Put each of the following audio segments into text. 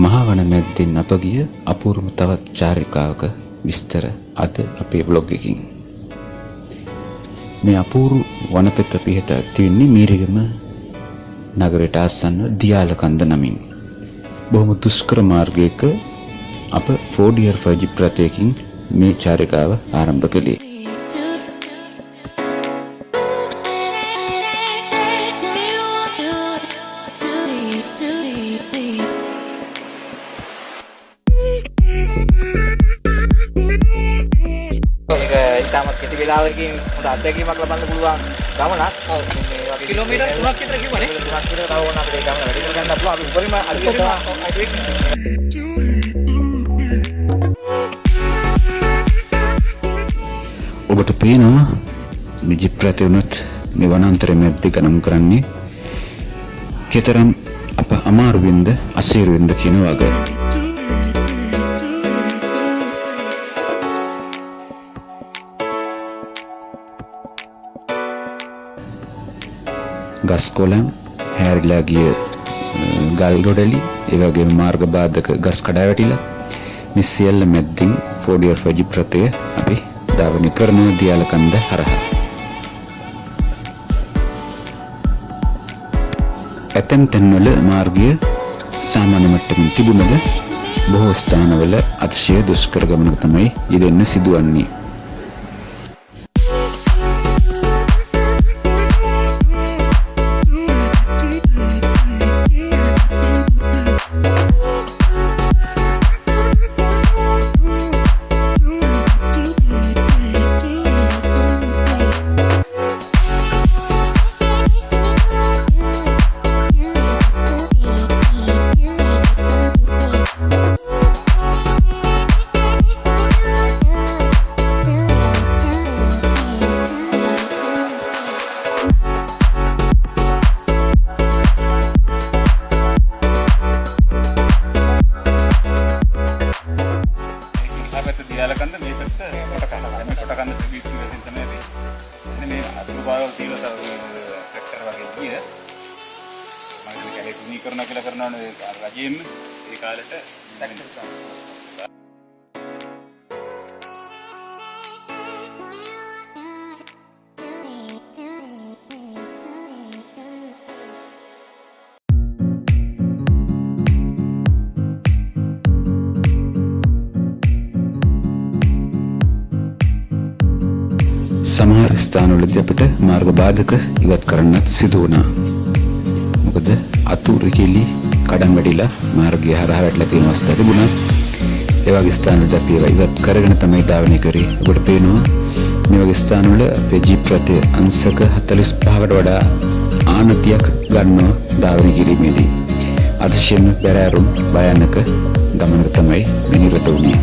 මහවන මැද්දෙන් අපගිය අපූර්ව තවත් චාරිකාවක විස්තර අද අපේ බ්ලොග් එකකින්. මේ අපූර්ව වනපෙත පිහිට තියන්නේ මීරිගම නගරයට ආසන්න දියාලකන්ද නමින්. බොහොම දුෂ්කර මාර්ගයක අප 4D ජිප් රථයකින් මේ චාරිකාව ආරම්භ කළේ. ඉතාමත් කෙටි වෙලාවකින් හොඳ අත්දැකීමක් ලබන්න පුළුවන් ගමනක්. මේ වගේ කිලෝමීටර් 3ක් විතර කිව්වනේ. 3ක් විතර තව ඕන අපිට ගමන වැඩි කර ගන්න පුළුවන්. අපි උඩරිම ඔබට පේනවා මේ ජිප් රථය උනත් මේ වනාන්තරයේ මැද්දේ ගමන් කරන්නේ කතරම් අප අමාරුවෙන්ද අසීරුවෙන්ද කියන වගේ. ගස් කොළන් හැරිලා ගිය ගල් ගොඩලි ඒ වගේම මාර්ග බාධක ගස් කඩා වැටිලා මේ සියල්ල මැද්දින් 4D ජිප් රථය අපි ධාවනය කරන දියාලකන්ද හරහා. ඇතැම් තැන්වල මාර්ගය සාමාන්‍ය මට්ටමින් තිබුණද බොහෝ ස්ථානවල අතිශය දුෂ්කර ගමනක තමයි යෙදෙන්න සිදුවන්නේ. Diyalakanda මේ පැත්ත කොටකන්ද මේ කොටකන්ද ත්‍රිවිධ වශයෙන් තමයි අපි ඉන්නේ. මේ අතුරු භාග තියෙන ට්‍රැක්ටර් වගේ ගිය මම කියන්නේ කැලේ තුනීකරණ කියලා කරනවනේ රජයෙන්ම ඒ කාලෙට සමහර ස්ථානවලදී අපිට මාර්ග බාධක ඉවත් කරන්නත් සිදු වුණා. මොකද අතුරු කෙලි කඩන් වැටිලා මාර්ගය හරහා වැටලා තියෙන අවස්ථා තිබුණා. ඒ වගේ ස්ථානවලදී අපි ඒවා ඉවත් කරගෙන තමයි ධාවනය කරේ. ඔබට පේනවා මේ වගේ ස්ථානවල අපේ ජීප් රථය අංශක 45කට වඩා ආනතියක් ගන්නවා ධාවනය කිරීමේදී. අතිශයින්ම බැරෑරුම් භයානක ගමනක තමයි මේ නිරත වුණේ.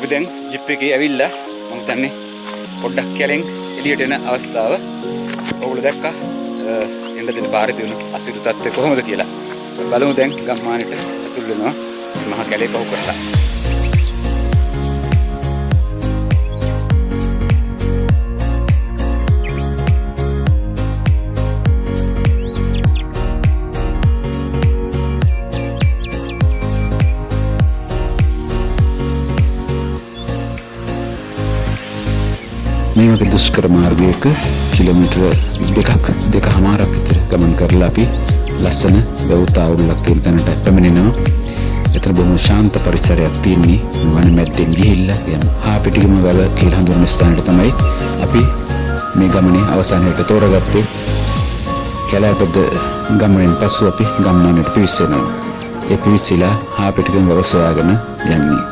අපි දැන් ජිප් එකේ ඇවිල්ලා මම හිතන්නේ පොඩ්ඩක් කැලෙන් එළියට එන අවස්ථාව. ඔයගොල්ලෝ දැක්කා එන්න දෙන පාරේ තියෙන අසිරු තත්ත්වය කොහොමද කියලා. බලමු දැන් ගම්මානෙට ඇතුල් වෙනවා මහා කැලේ පහු කරලා. මේ වගේ දුෂ්කර මාර්ගයක කිලෝමීටර දෙකමාරක් විතර ගමන් කරලා අපි ලස්සන වැව්තාවුල්ලක් තියෙන තැනට පැමිණෙනවා. එතන බොහොම ශාන්ත පරිසරයක් තියෙන්නේ. වන මැද්දෙන් ගිහිල්ලා යම් හාපිටිගම වැව කියලා හඳුන්වන ස්ථානයට තමයි අපි මේ ගමනේ අවසානයට තෝරගත්තේ. කැලෑපද ගමනෙන් පසු අපි ගමනට පිවිසෙනවා. ඒ පිවිසිලා හාපිටිගම වැව සොයාගෙන යන්නේ.